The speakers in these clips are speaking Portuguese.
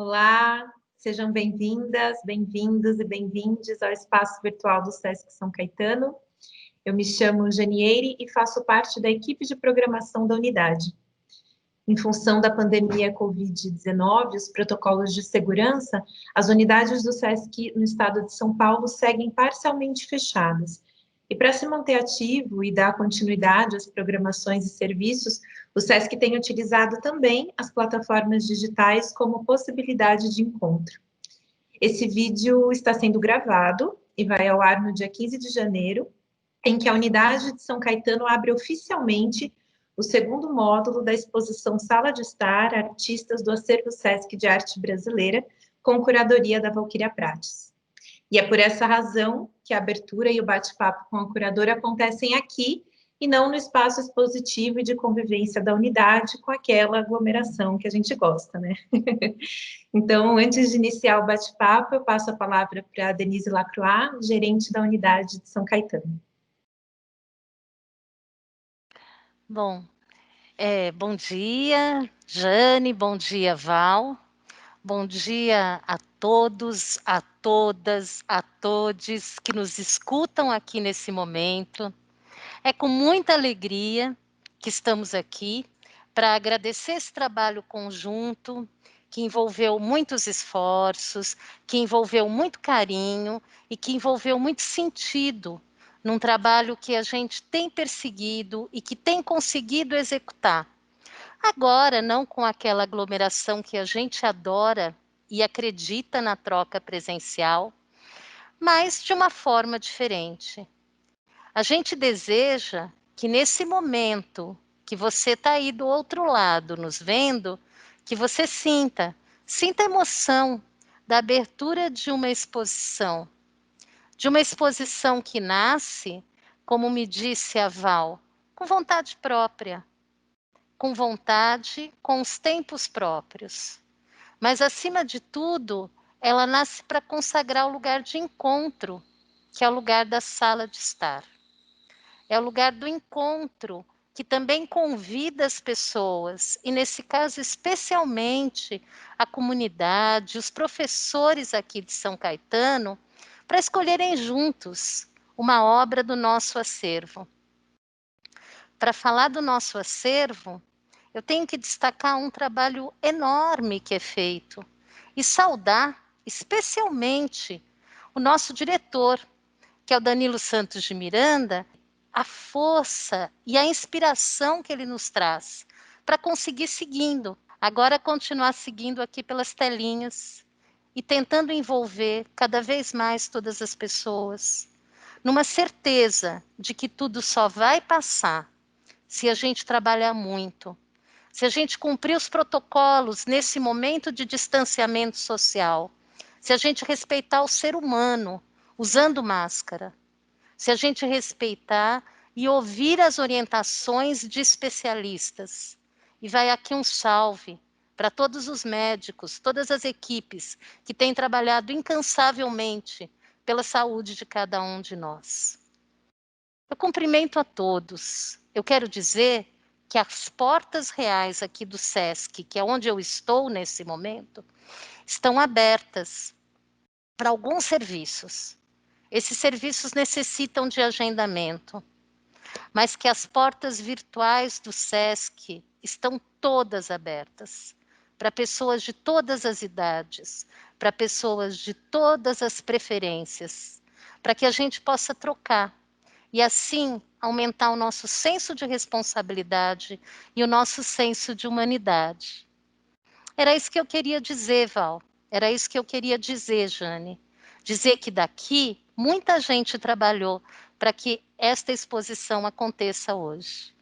Olá, sejam bem-vindas, bem-vindos e bem-vindes ao espaço virtual do Sesc São Caetano. Eu me chamo Janieire e faço parte da equipe de programação da unidade. Em função da pandemia Covid-19, os protocolos de segurança, as unidades do Sesc no estado de São Paulo seguem parcialmente fechadas. E para se manter ativo e dar continuidade às programações e serviços, o Sesc tem utilizado também as plataformas digitais como possibilidade de encontro. Esse vídeo está sendo gravado e vai ao ar no dia 15 de janeiro, em que a unidade de São Caetano abre oficialmente o segundo módulo da exposição Sala de Estar, Artistas do Acervo Sesc de Arte Brasileira, com curadoria da Valquíria Prates. E é por essa razão que a abertura e o bate-papo com a curadora acontecem aqui e não no espaço expositivo e de convivência da unidade com aquela aglomeração que a gente gosta, né? Então, antes de iniciar o bate-papo, eu passo a palavra para a Denise Lacroix, gerente da unidade de São Caetano. Bom, bom dia, Jane, bom dia, Val. Bom dia a todos, a todas, a todes que nos escutam aqui nesse momento. É com muita alegria que estamos aqui para agradecer esse trabalho conjunto que envolveu muitos esforços, que envolveu muito carinho e que envolveu muito sentido num trabalho que a gente tem perseguido e que tem conseguido executar. Agora, não com aquela aglomeração que a gente adora e acredita na troca presencial, mas de uma forma diferente. A gente deseja que nesse momento que você está aí do outro lado nos vendo, que você sinta a emoção da abertura de uma exposição que nasce, como me disse a Val, com vontade própria, com os tempos próprios. Mas, acima de tudo, ela nasce para consagrar o lugar de encontro, que é o lugar da sala de estar. É o lugar do encontro, que também convida as pessoas, e nesse caso especialmente a comunidade, os professores aqui de São Caetano, para escolherem juntos uma obra do nosso acervo. Para falar do nosso acervo, eu tenho que destacar um trabalho enorme que é feito e saudar especialmente o nosso diretor, que é o Danilo Santos de Miranda, a força e a inspiração que ele nos traz para conseguir seguindo. Agora continuar seguindo aqui pelas telinhas e tentando envolver cada vez mais todas as pessoas, numa certeza de que tudo só vai passar se a gente trabalhar muito, se a gente cumprir os protocolos nesse momento de distanciamento social, se a gente respeitar o ser humano usando máscara, se a gente respeitar e ouvir as orientações de especialistas. E vai aqui um salve para todos os médicos, todas as equipes que têm trabalhado incansavelmente pela saúde de cada um de nós. Eu cumprimento a todos. Eu quero dizer que as portas reais aqui do Sesc, que é onde eu estou nesse momento, estão abertas para alguns serviços. Esses serviços necessitam de agendamento, mas que as portas virtuais do Sesc estão todas abertas para pessoas de todas as idades, para pessoas de todas as preferências, para que a gente possa trocar e assim aumentar o nosso senso de responsabilidade e o nosso senso de humanidade. Era isso que eu queria dizer, Val. Era isso que eu queria dizer, Jane. Dizer que daqui muita gente trabalhou para que esta exposição aconteça hoje.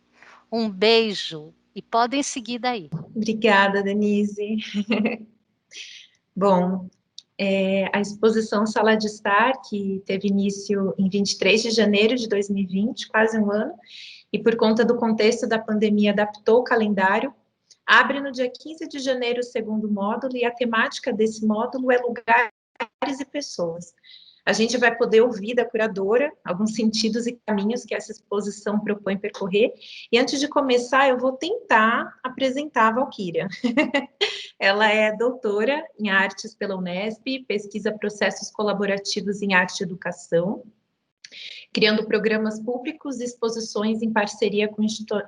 Um beijo e podem seguir daí. Obrigada, Denise. Bom, a exposição Sala de Estar, que teve início em 23 de janeiro de 2020, quase um ano, e por conta do contexto da pandemia adaptou o calendário, abre no dia 15 de janeiro o segundo módulo, e a temática desse módulo é lugares e pessoas. A gente vai poder ouvir da curadora alguns sentidos e caminhos que essa exposição propõe percorrer. E antes de começar, eu vou tentar apresentar a Valquíria. Ela é doutora em artes pela Unesp, pesquisa processos colaborativos em arte e educação, criando programas públicos e exposições em parceria com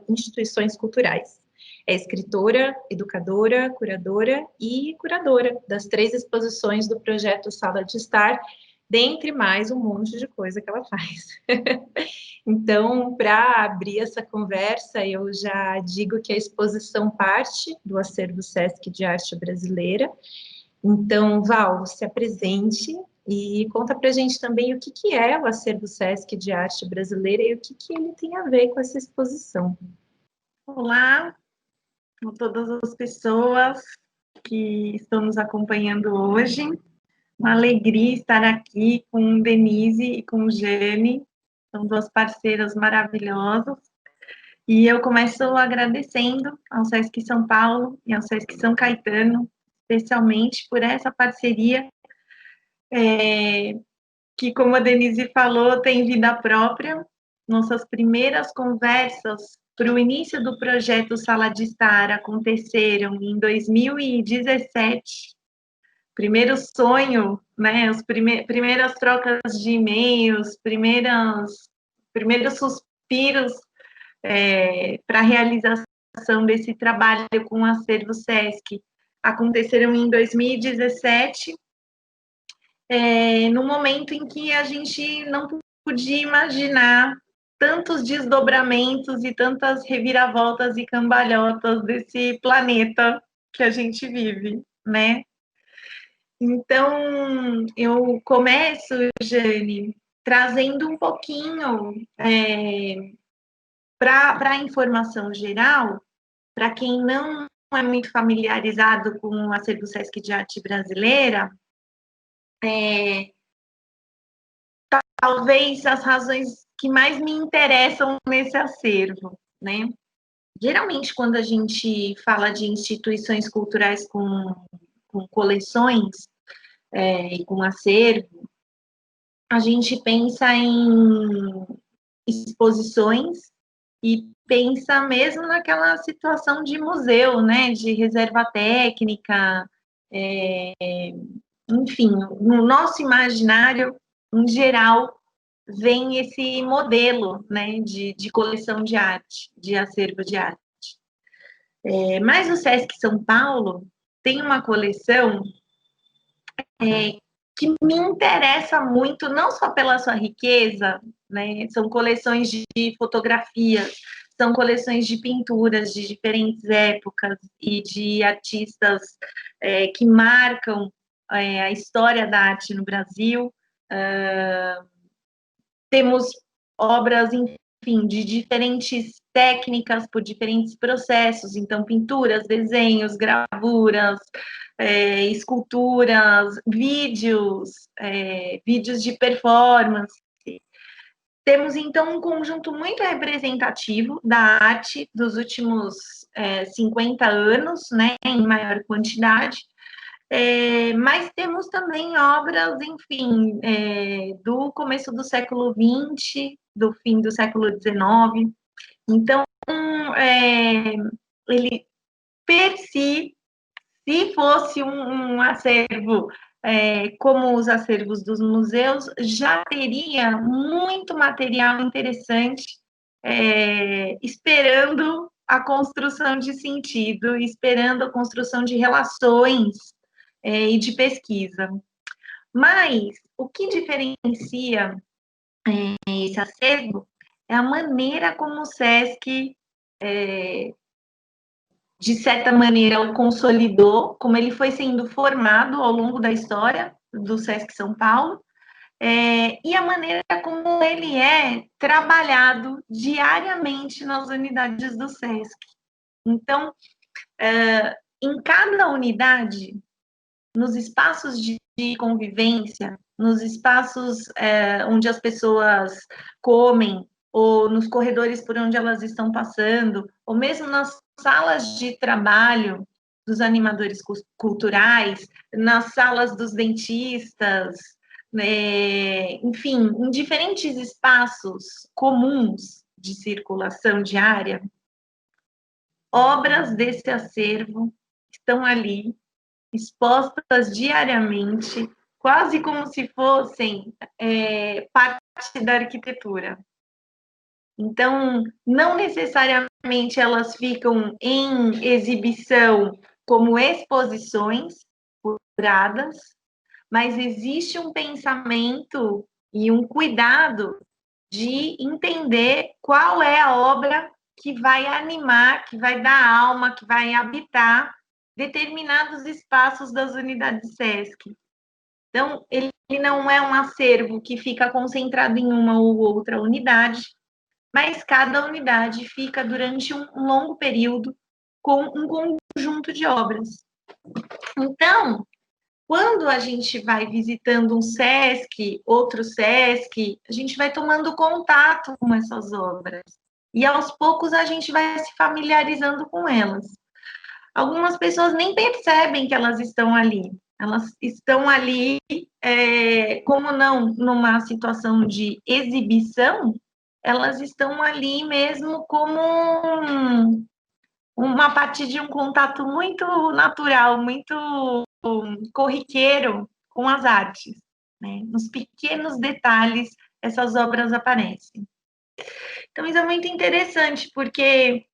instituições culturais. É escritora, educadora, curadora e curadora das 3 exposições do projeto Sala de Estar, dentre mais um monte de coisa que ela faz. Então, para abrir essa conversa, eu já digo que a exposição parte do acervo Sesc de Arte Brasileira. Então, Val, se apresente e conta para a gente também o que é o acervo Sesc de Arte Brasileira e o que ele tem a ver com essa exposição. Olá a todas as pessoas que estão nos acompanhando hoje. Uma alegria estar aqui com Denise e com Jane, são 2 parceiras maravilhosas. E eu começo agradecendo ao Sesc São Paulo e ao Sesc São Caetano, especialmente por essa parceria, que, como a Denise falou, tem vida própria. Nossas primeiras conversas para o início do projeto Sala de Estar aconteceram em 2017. Primeiro sonho, né? As primeiras trocas de e-mails, primeiros suspiros para a realização desse trabalho com o acervo Sesc aconteceram em 2017, no momento em que a gente não podia imaginar tantos desdobramentos e tantas reviravoltas e cambalhotas desse planeta que a gente vive, né? Então, eu começo, Jane, trazendo um pouquinho para a informação geral, para quem não é muito familiarizado com o acervo Sesc de Arte Brasileira, talvez as razões que mais me interessam nesse acervo, né? Geralmente, quando a gente fala de instituições culturais com coleções e com acervo, a gente pensa em exposições e pensa mesmo naquela situação de museu, né, de reserva técnica, enfim, no nosso imaginário, em geral, vem esse modelo, né, de coleção de arte, de acervo de arte. Mas o Sesc São Paulo tem uma coleção que me interessa muito, não só pela sua riqueza, né, são coleções de fotografias, são coleções de pinturas de diferentes épocas e de artistas que marcam a história da arte no Brasil. Temos obras, enfim, de diferentes técnicas, por diferentes processos, então pinturas, desenhos, gravuras, esculturas, vídeos de performance. Temos, então, um conjunto muito representativo da arte dos últimos 50 anos, né, em maior quantidade, mas temos também obras, enfim, do começo do século XX, do fim do século XIX. Então, ele, per si, se fosse um acervo como os acervos dos museus, já teria muito material interessante esperando a construção de sentido, esperando a construção de relações e de pesquisa. Mas o que diferencia esse acervo é a maneira como o Sesc, de certa maneira, o consolidou, como ele foi sendo formado ao longo da história do Sesc São Paulo, e a maneira como ele é trabalhado diariamente nas unidades do Sesc. Então, em cada unidade, nos espaços de convivência, nos espaços onde as pessoas comem, ou nos corredores por onde elas estão passando, ou mesmo nas salas de trabalho dos animadores culturais, nas salas dos dentistas, enfim, em diferentes espaços comuns de circulação diária, obras desse acervo estão ali, expostas diariamente, quase como se fossem parte da arquitetura. Então, não necessariamente elas ficam em exibição como exposições curadas, mas existe um pensamento e um cuidado de entender qual é a obra que vai animar, que vai dar alma, que vai habitar determinados espaços das unidades SESC. Então, ele não é um acervo que fica concentrado em uma ou outra unidade, mas cada unidade fica durante um longo período com um conjunto de obras. Então, quando a gente vai visitando um SESC, outro SESC, a gente vai tomando contato com essas obras. E aos poucos a gente vai se familiarizando com elas. Algumas pessoas nem percebem que elas estão ali. Elas estão ali, como não numa situação de exibição, elas estão ali mesmo como uma parte de um contato muito natural, muito corriqueiro com as artes, né? Nos pequenos detalhes, essas obras aparecem. Então, isso é muito interessante, porque,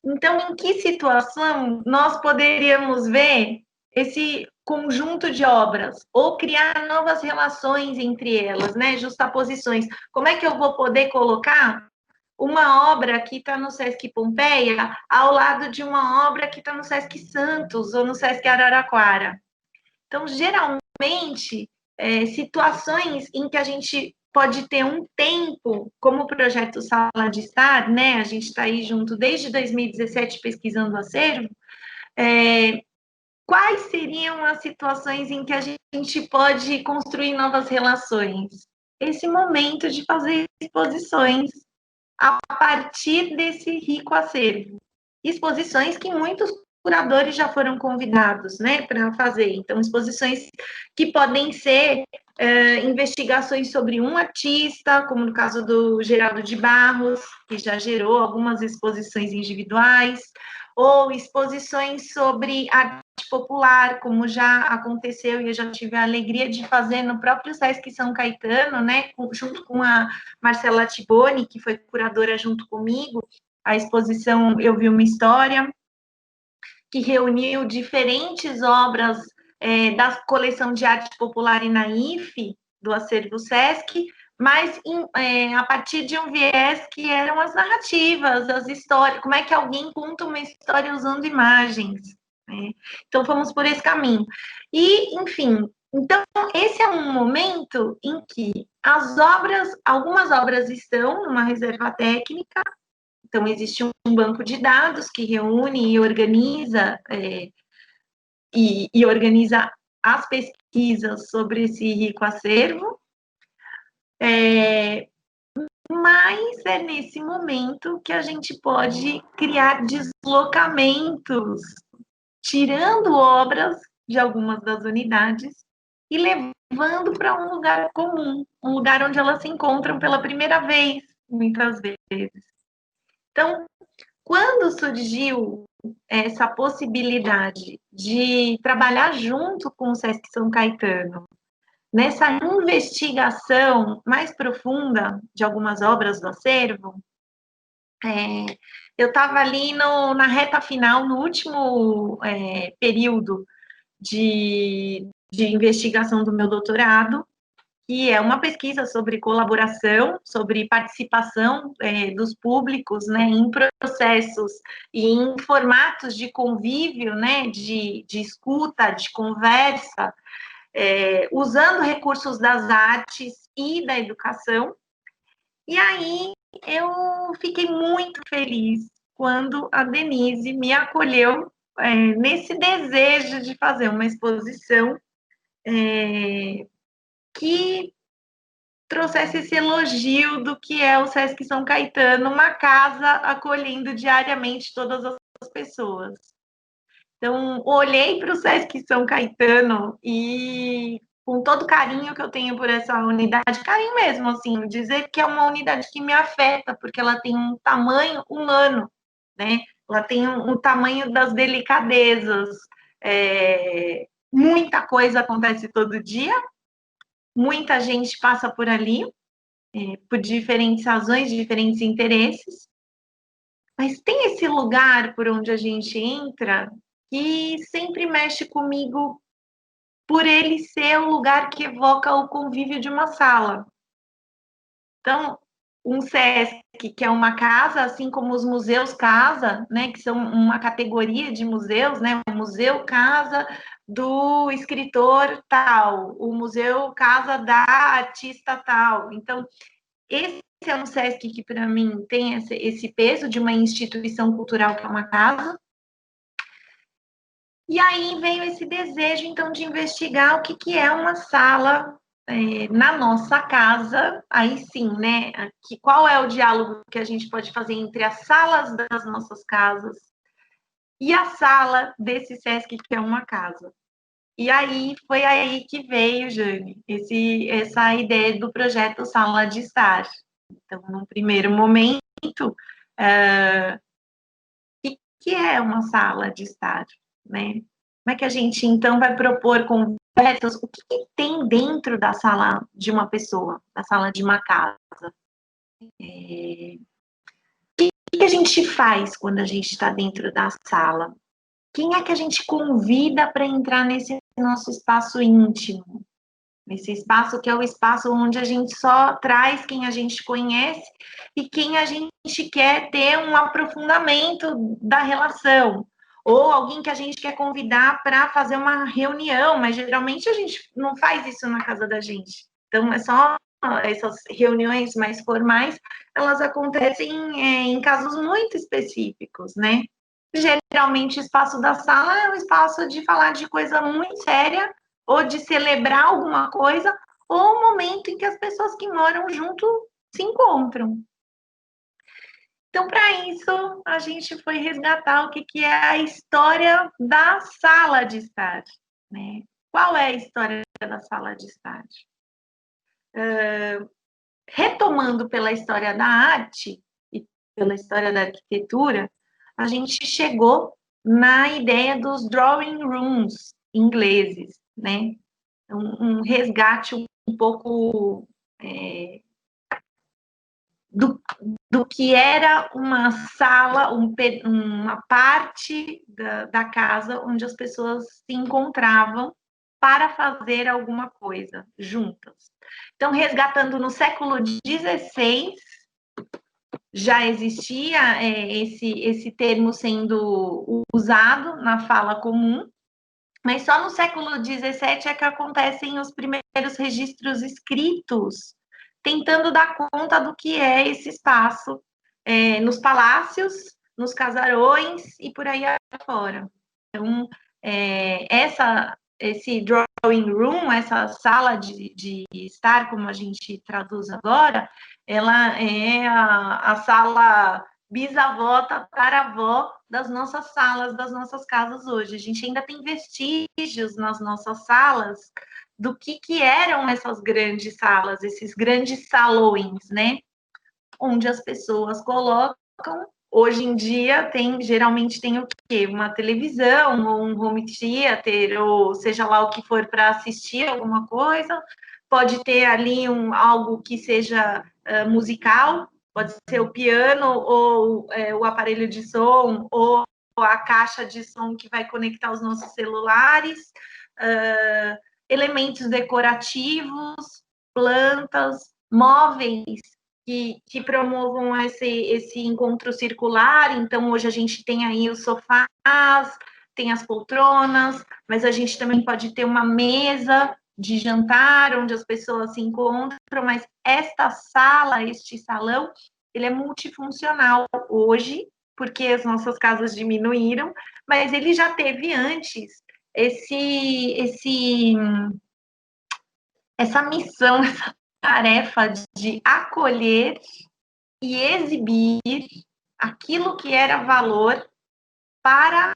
então, em que situação nós poderíamos ver esse conjunto de obras, ou criar novas relações entre elas, né? Justaposições. Como é que eu vou poder colocar uma obra que está no Sesc Pompeia ao lado de uma obra que está no Sesc Santos ou no Sesc Araraquara? Então, geralmente, situações em que a gente pode ter um tempo, como o projeto Sala de Estar, né? A gente está aí junto desde 2017 pesquisando o acervo. Quais seriam as situações em que a gente pode construir novas relações? Esse momento de fazer exposições a partir desse rico acervo. Exposições que muitos curadores já foram convidados, né, para fazer. Então, exposições que podem ser investigações sobre um artista, como no caso do Geraldo de Barros, que já gerou algumas exposições individuais, ou exposições sobre arte popular, como já aconteceu e eu já tive a alegria de fazer no próprio Sesc São Caetano, né, junto com a Marcela Tiboni, que foi curadora junto comigo. A exposição Eu Vi Uma História, que reuniu diferentes obras da coleção de arte popular e naif do acervo Sesc, mas a partir de um viés que eram as narrativas, as histórias, como é que alguém conta uma história usando imagens, né? Então, fomos por esse caminho. E, enfim, então, esse é um momento em que algumas obras estão numa reserva técnica, então existe um banco de dados que reúne e organiza organiza as pesquisas sobre esse rico acervo, mas é nesse momento que a gente pode criar deslocamentos, tirando obras de algumas das unidades e levando para um lugar comum, um lugar onde elas se encontram pela primeira vez, muitas vezes. Então, quando surgiu essa possibilidade de trabalhar junto com o Sesc São Caetano, nessa investigação mais profunda de algumas obras do acervo, eu estava ali na reta final, no último período de investigação do meu doutorado, que é uma pesquisa sobre colaboração, sobre participação dos públicos, né, em processos e em formatos de convívio, né, de escuta, de conversa, usando recursos das artes e da educação. E aí eu fiquei muito feliz quando a Denise me acolheu nesse desejo de fazer uma exposição que trouxesse esse elogio do que é o Sesc São Caetano, uma casa acolhendo diariamente todas as pessoas. Então, olhei para o Sesc São Caetano e com todo o carinho que eu tenho por essa unidade, carinho mesmo, assim, dizer que é uma unidade que me afeta, porque ela tem um tamanho humano, né? Ela tem um tamanho das delicadezas. Muita coisa acontece todo dia, muita gente passa por ali, por diferentes razões, diferentes interesses, mas tem esse lugar por onde a gente entra que sempre mexe comigo por ele ser um lugar que evoca o convívio de uma sala. Então, um SESC, que é uma casa, assim como os museus casa, né, que são uma categoria de museus, né, o museu casa do escritor tal, o museu casa da artista tal. Então, esse é um SESC que, para mim, tem esse peso de uma instituição cultural que é uma casa. E aí veio esse desejo, então, de investigar o que é uma sala na nossa casa. Aí sim, né? Qual é o diálogo que a gente pode fazer entre as salas das nossas casas e a sala desse SESC que é uma casa. E aí foi aí que veio, Jane, essa ideia do projeto Sala de Estar. Então, num primeiro momento, o que é uma sala de estar, né? Como é que a gente, então, vai propor conversas? O que tem dentro da sala de uma pessoa, da sala de uma casa? O que a gente faz quando a gente está dentro da sala? Quem é que a gente convida para entrar nesse nosso espaço íntimo? Nesse espaço que é o espaço onde a gente só traz quem a gente conhece e quem a gente quer ter um aprofundamento da relação. Ou alguém que a gente quer convidar para fazer uma reunião, mas geralmente a gente não faz isso na casa da gente. Então, é só essas reuniões mais formais, elas acontecem em casos muito específicos, né? Geralmente, o espaço da sala é um espaço de falar de coisa muito séria, ou de celebrar alguma coisa, ou um momento em que as pessoas que moram junto se encontram. Então, para isso, a gente foi resgatar o que é a história da sala de estar, né? Qual é a história da sala de estar? Retomando pela história da arte e pela história da arquitetura, a gente chegou na ideia dos drawing rooms ingleses, né? Um resgate um pouco do que era uma sala, uma parte da casa onde as pessoas se encontravam para fazer alguma coisa juntas. Então, resgatando no século XVI, já existia esse termo sendo usado na fala comum, mas só no século XVII é que acontecem os primeiros registros escritos, tentando dar conta do que é esse espaço nos palácios, nos casarões e por aí afora. Então, esse drawing room, essa sala de estar, como a gente traduz agora, ela é a sala bisavó, tataravó das nossas salas, das nossas casas hoje. A gente ainda tem vestígios nas nossas salas do que eram essas grandes salas, esses grandes salões, né? Onde as pessoas colocam. Hoje em dia geralmente tem o quê? Uma televisão, ou um home theater, ou seja lá o que for para assistir alguma coisa. Pode ter ali algo que seja musical, pode ser o piano, ou o aparelho de som, ou a caixa de som que vai conectar os nossos celulares, elementos decorativos, plantas, móveis que promovam esse encontro circular. Então, hoje a gente tem aí os sofás, tem as poltronas, mas a gente também pode ter uma mesa de jantar, onde as pessoas se encontram, mas esta sala, este salão, ele é multifuncional hoje, porque as nossas casas diminuíram, mas ele já teve antes essa missão, essa tarefa de acolher e exibir aquilo que era valor para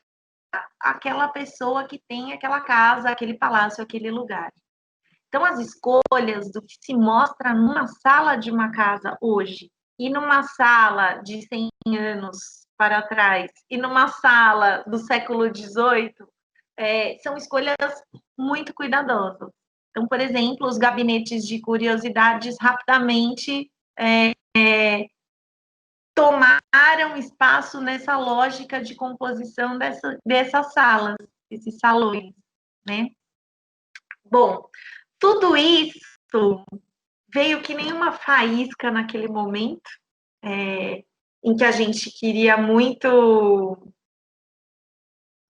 aquela pessoa que tem aquela casa, aquele palácio, aquele lugar. Então, as escolhas do que se mostra numa sala de uma casa hoje, e numa sala de 100 anos para trás, e numa sala do século XVIII, são escolhas muito cuidadosas. Então, por exemplo, os gabinetes de curiosidades rapidamente tomaram espaço nessa lógica de composição dessas salas, desses salões, né? Bom, tudo isso veio que nem uma faísca naquele momento, em que a gente queria muito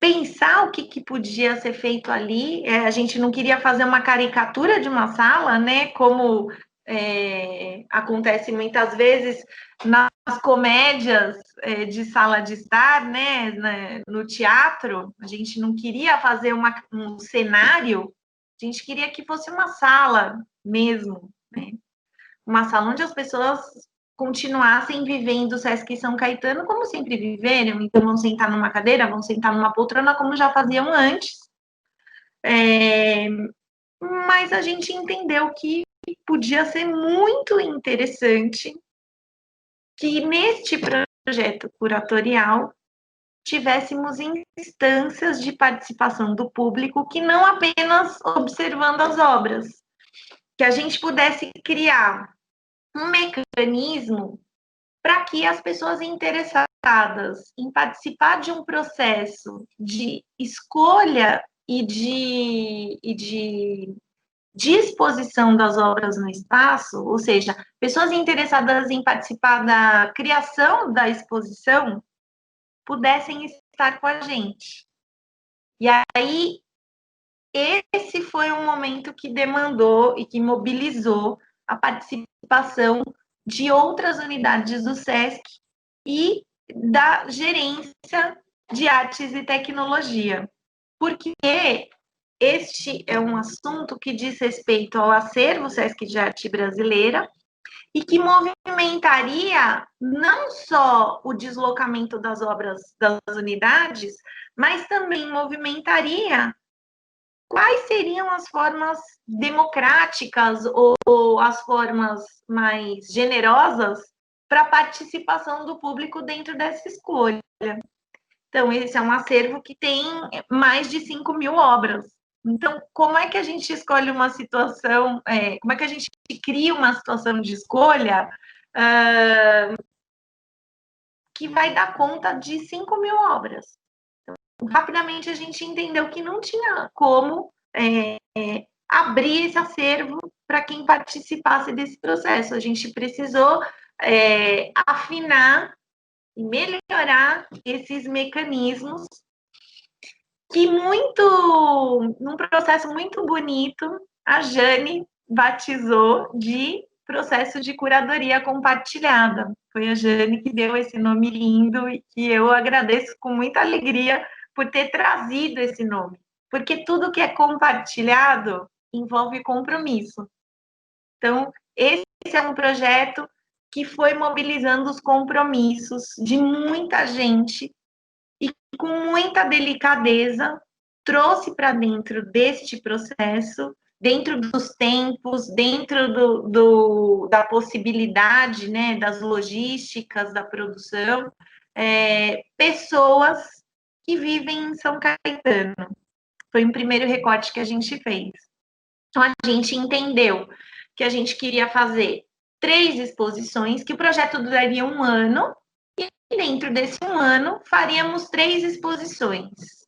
pensar o que podia ser feito ali. A gente não queria fazer uma caricatura de uma sala, né? Como acontece muitas vezes nas comédias de sala de estar, né? No teatro, a gente não queria fazer um cenário, a gente queria que fosse uma sala mesmo, né? Uma sala onde as pessoas continuassem vivendo o Sesc São Caetano como sempre viveram, então vão sentar numa cadeira, vão sentar numa poltrona como já faziam antes. Mas a gente entendeu que podia ser muito interessante que neste projeto curatorial tivéssemos instâncias de participação do público que não apenas observando as obras, que a gente pudesse criar um mecanismo para que as pessoas interessadas em participar de um processo de escolha e de disposição das obras no espaço, ou seja, pessoas interessadas em participar da criação da exposição, pudessem estar com a gente. E aí, esse foi um momento que demandou e que mobilizou a participação de outras unidades do SESC e da gerência de artes e tecnologia, porque este é um assunto que diz respeito ao acervo SESC de arte brasileira e que movimentaria não só o deslocamento das obras das unidades, mas também movimentaria quais seriam as formas democráticas ou as formas mais generosas para a participação do público dentro dessa escolha. Então, esse é um acervo que tem mais de 5.000 obras. Então, como é que a gente escolhe uma situação, como é que a gente cria uma situação de escolha que vai dar conta de 5.000 obras? Então, rapidamente a gente entendeu que não tinha como abrir esse acervo para quem participasse desse processo. A gente precisou afinar e melhorar esses mecanismos que num processo muito bonito, a Jane batizou de processo de curadoria compartilhada. Foi a Jane que deu esse nome lindo e que eu agradeço com muita alegria por ter trazido esse nome. Porque tudo que é compartilhado envolve compromisso. Então, esse é um projeto que foi mobilizando os compromissos de muita gente e com muita delicadeza trouxe para dentro deste processo, dentro dos tempos, dentro da possibilidade, né, das logísticas da produção, pessoas que vivem em São Caetano. Foi o primeiro recorte que a gente fez. Então, a gente entendeu que a gente queria fazer 3 exposições, que o projeto duraria 1 ano, e dentro desse 1 ano, faríamos 3 exposições.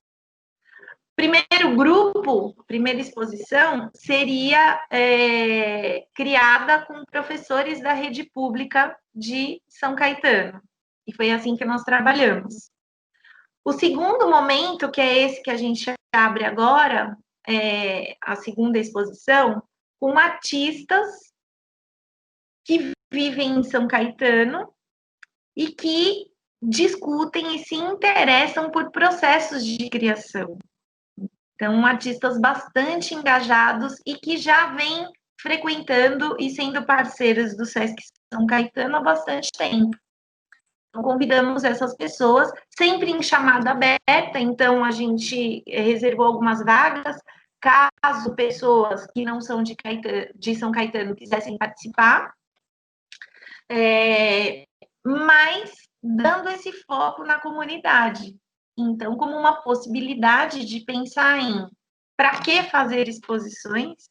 Primeiro grupo, primeira exposição, seria criada com professores da rede pública de São Caetano. E foi assim que nós trabalhamos. O segundo momento, que é esse que a gente abre agora, a segunda exposição, com artistas que vivem em São Caetano e que discutem e se interessam por processos de criação. Então, artistas bastante engajados e que já vêm frequentando e sendo parceiros do Sesc São Caetano há bastante tempo. Então, convidamos essas pessoas, sempre em chamada aberta, então a gente reservou algumas vagas, caso pessoas que não são de São Caetano quisessem participar, mas dando esse foco na comunidade. Então, como uma possibilidade de pensar em para que fazer exposições,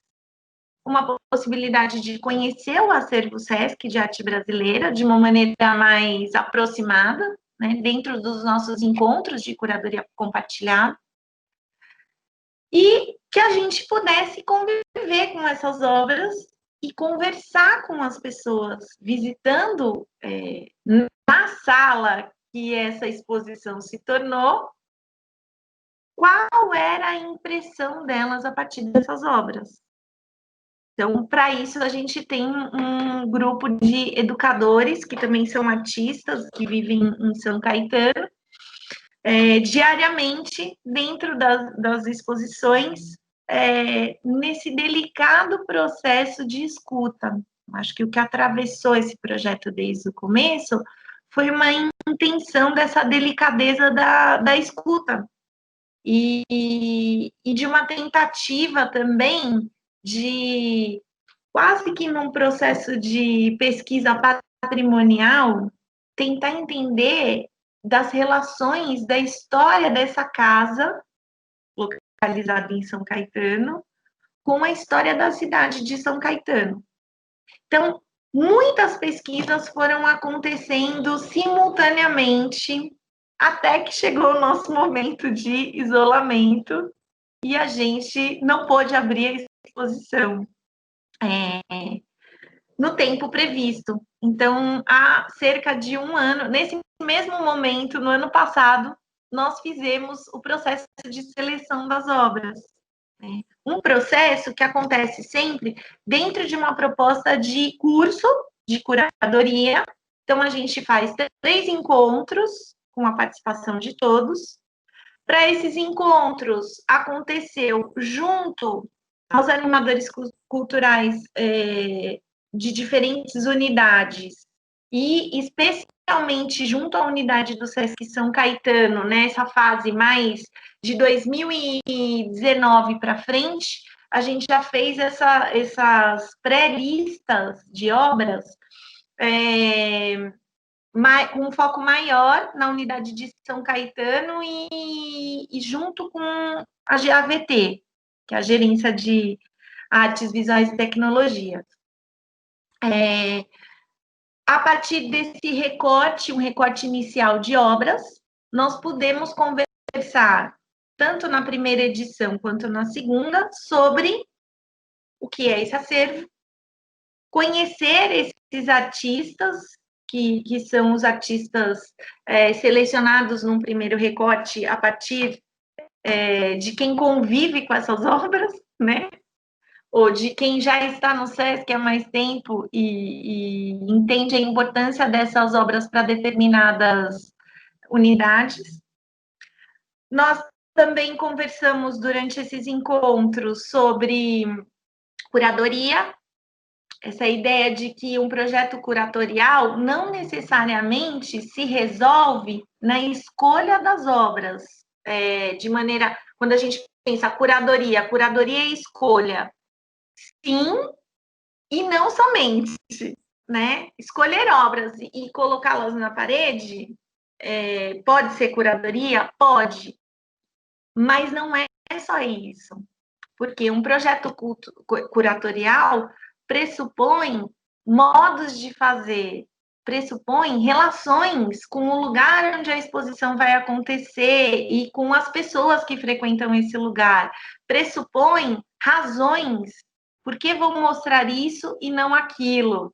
uma possibilidade de conhecer o acervo SESC de arte brasileira de uma maneira mais aproximada, né, dentro dos nossos encontros de curadoria compartilhada, e que a gente pudesse conviver com essas obras e conversar com as pessoas, visitando na sala que essa exposição se tornou, qual era a impressão delas a partir dessas obras. Então, para isso, a gente tem um grupo de educadores, que também são artistas, que vivem em São Caetano, diariamente, dentro das exposições, nesse delicado processo de escuta. Acho que o que atravessou esse projeto desde o começo foi uma intenção dessa delicadeza da escuta, e de uma tentativa também de, quase que num processo de pesquisa patrimonial, tentar entender das relações da história dessa casa, localizada em São Caetano, com a história da cidade de São Caetano. Então, muitas pesquisas foram acontecendo simultaneamente, até que chegou o nosso momento de isolamento, e a gente não pôde abrir a exposição no tempo previsto. Então, há cerca de um ano, nesse mesmo momento, no ano passado, nós fizemos o processo de seleção das obras. Um processo que acontece sempre dentro de uma proposta de curso de curadoria. Então, a gente faz 3 encontros com a participação de todos. Para esses encontros, aconteceu junto aos animadores culturais de diferentes unidades, e especialmente junto à unidade do Sesc São Caetano, nessa fase mais de 2019 para frente, a gente já fez essas pré-listas de obras com um foco maior na unidade de São Caetano e junto com a GAVT, que é a Gerência de Artes Visuais e Tecnologia. A partir desse recorte, um recorte inicial de obras, nós pudemos conversar, tanto na primeira edição quanto na segunda, sobre o que é esse acervo, conhecer esses artistas, que são os artistas selecionados num primeiro recorte a partir de quem convive com essas obras, né? Ou de quem já está no SESC há mais tempo e entende a importância dessas obras para determinadas unidades. Nós também conversamos durante esses encontros sobre curadoria, essa ideia de que um projeto curatorial não necessariamente se resolve na escolha das obras, de maneira, quando a gente pensa curadoria é escolha, sim, e não somente, né? Escolher obras e colocá-las na parede pode ser curadoria? Pode, mas não é só isso, porque um projeto curatorial pressupõe modos de fazer, pressupõe relações com o lugar onde a exposição vai acontecer e com as pessoas que frequentam esse lugar, pressupõe razões, por que vou mostrar isso e não aquilo,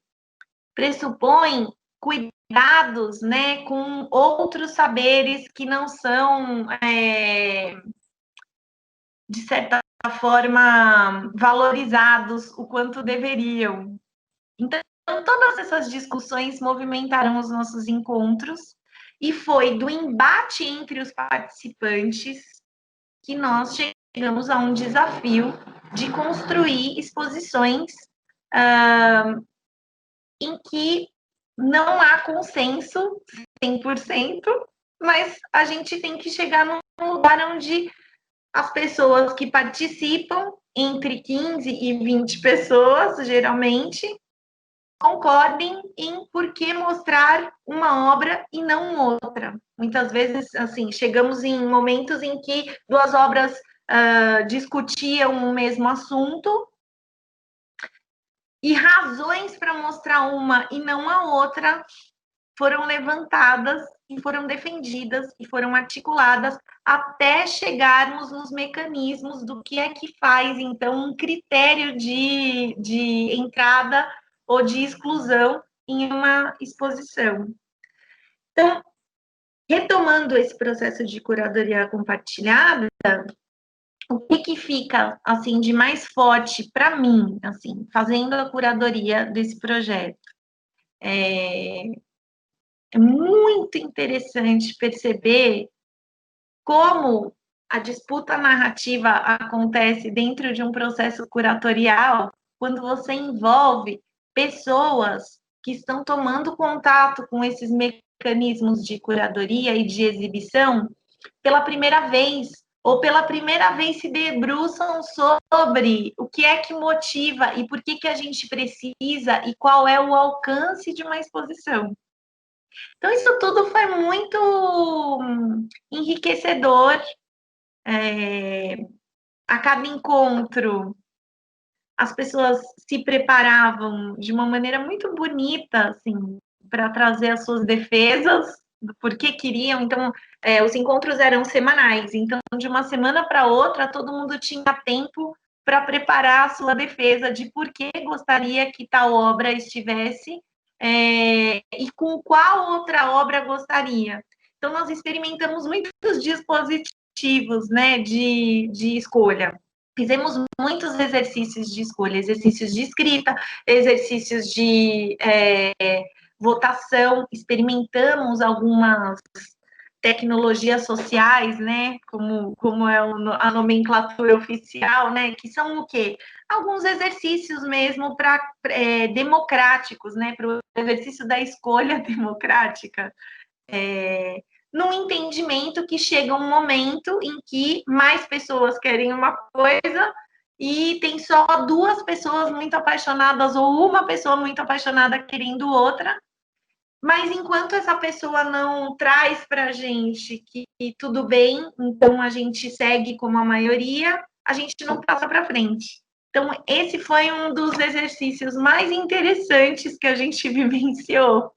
pressupõe cuidados, né, com outros saberes que não são, de certa forma, valorizados o quanto deveriam. Então, todas essas discussões movimentaram os nossos encontros, e foi do embate entre os participantes que nós chegamos a um desafio de construir exposições em que não há consenso 100%, mas a gente tem que chegar num lugar onde as pessoas que participam, entre 15 e 20 pessoas, geralmente, concordem em por que mostrar uma obra e não outra. Muitas vezes, assim, chegamos em momentos em que duas obras discutiam o mesmo assunto e razões para mostrar uma e não a outra foram levantadas e foram defendidas e foram articuladas até chegarmos nos mecanismos do que é que faz, então, um critério de entrada ou de exclusão em uma exposição. Então, retomando esse processo de curadoria compartilhada, o que fica, assim, de mais forte para mim, assim, fazendo a curadoria desse projeto? É muito interessante perceber como a disputa narrativa acontece dentro de um processo curatorial quando você envolve pessoas que estão tomando contato com esses mecanismos de curadoria e de exibição pela primeira vez, ou pela primeira vez se debruçam sobre o que é que motiva e por que a gente precisa e qual é o alcance de uma exposição. Então, isso tudo foi muito enriquecedor. A cada encontro, as pessoas se preparavam de uma maneira muito bonita, assim, para trazer as suas defesas do porquê queriam. Então, os encontros eram semanais. Então, de uma semana para outra, todo mundo tinha tempo para preparar a sua defesa de por que gostaria que tal obra estivesse e com qual outra obra gostaria. Então, nós experimentamos muitos dispositivos, né, de escolha. Fizemos muitos exercícios de escolha, exercícios de escrita, exercícios de votação, experimentamos algumas tecnologias sociais, né, como é a nomenclatura oficial, né, que são o quê? Alguns exercícios mesmo para democráticos, né, para o exercício da escolha democrática, num entendimento que chega um momento em que mais pessoas querem uma coisa e tem só duas pessoas muito apaixonadas ou uma pessoa muito apaixonada querendo outra, mas enquanto essa pessoa não traz para a gente que tudo bem, então a gente segue como a maioria, a gente não passa para frente. Então, esse foi um dos exercícios mais interessantes que a gente vivenciou,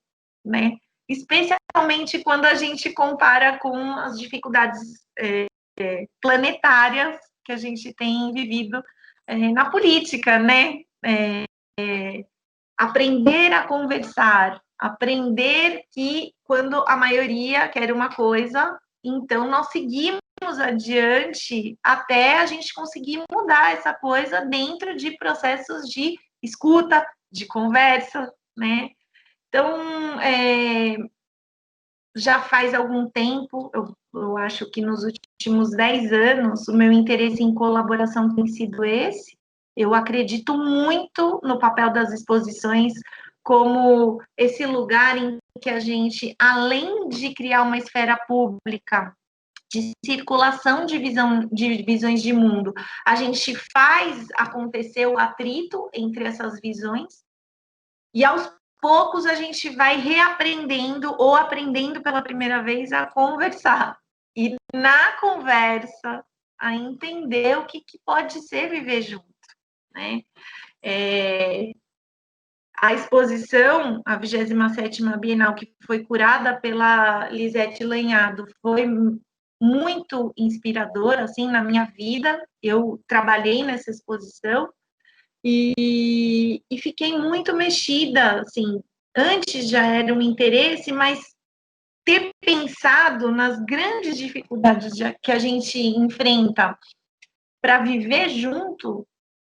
né? Especialmente quando a gente compara com as dificuldades planetárias que a gente tem vivido na política, né? Aprender a conversar, aprender que quando a maioria quer uma coisa, então nós seguimos adiante até a gente conseguir mudar essa coisa dentro de processos de escuta, de conversa, né? Então, já faz algum tempo, eu acho que nos últimos 10 anos, o meu interesse em colaboração tem sido esse. Eu acredito muito no papel das exposições como esse lugar em que a gente, além de criar uma esfera pública de circulação de visões de mundo, a gente faz acontecer o atrito entre essas visões e aos poucos a gente vai reaprendendo ou aprendendo pela primeira vez a conversar. E na conversa, a entender o que pode ser viver junto, né? A exposição, a 27ª Bienal, que foi curada pela Lisete Lanhado, foi muito inspiradora, assim, na minha vida. Eu trabalhei nessa exposição e fiquei muito mexida, assim, antes já era um interesse, mas ter pensado nas grandes dificuldades que a gente enfrenta para viver junto,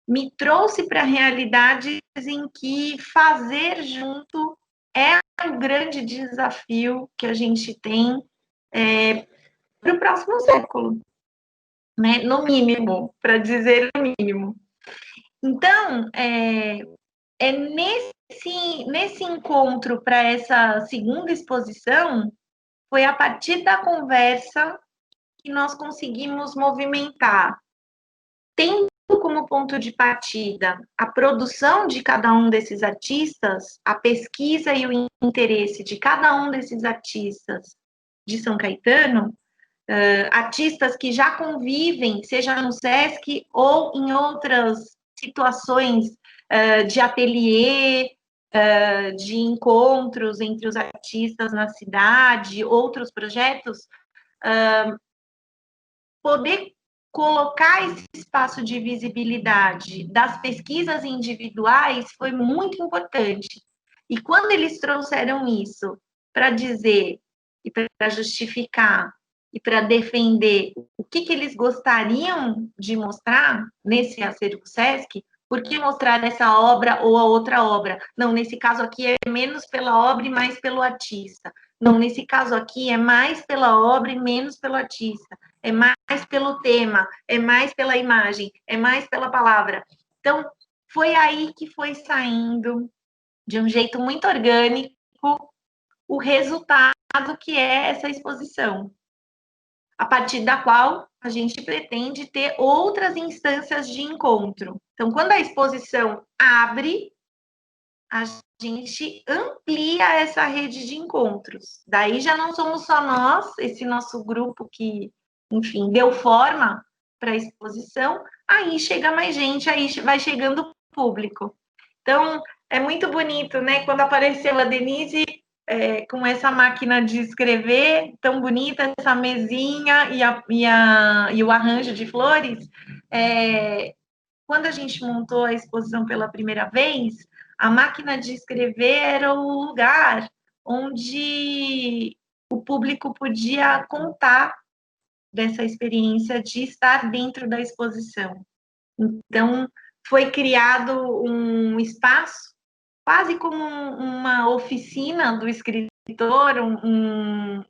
me trouxe para realidades em que fazer junto é um grande desafio que a gente tem para o próximo século, né? No mínimo, para dizer o mínimo. Então, nesse encontro para essa segunda exposição, foi a partir da conversa que nós conseguimos movimentar, tendo como ponto de partida a produção de cada um desses artistas, a pesquisa e o interesse de cada um desses artistas de São Caetano, artistas que já convivem, seja no SESC ou em outras situações de ateliê, de encontros entre os artistas na cidade, outros projetos, poder colocar esse espaço de visibilidade das pesquisas individuais foi muito importante. E quando eles trouxeram isso para dizer e para justificar e para defender o que eles gostariam de mostrar nesse acervo SESC, por que mostrar essa obra ou a outra obra? Não, nesse caso aqui é menos pela obra e mais pelo artista. Não, nesse caso aqui é mais pela obra e menos pelo artista. É mais pelo tema, é mais pela imagem, é mais pela palavra. Então, foi aí que foi saindo, de um jeito muito orgânico, o resultado que é essa exposição, a partir da qual a gente pretende ter outras instâncias de encontro. Então, quando a exposição abre, a gente amplia essa rede de encontros. Daí já não somos só nós, esse nosso grupo que, enfim, deu forma para a exposição, aí chega mais gente, aí vai chegando o público. Então, é muito bonito, né? Quando apareceu a Denise com essa máquina de escrever tão bonita, essa mesinha e o arranjo de flores, quando a gente montou a exposição pela primeira vez, a máquina de escrever era o lugar onde o público podia contar dessa experiência de estar dentro da exposição. Então, foi criado um espaço, quase como uma oficina do escritor, um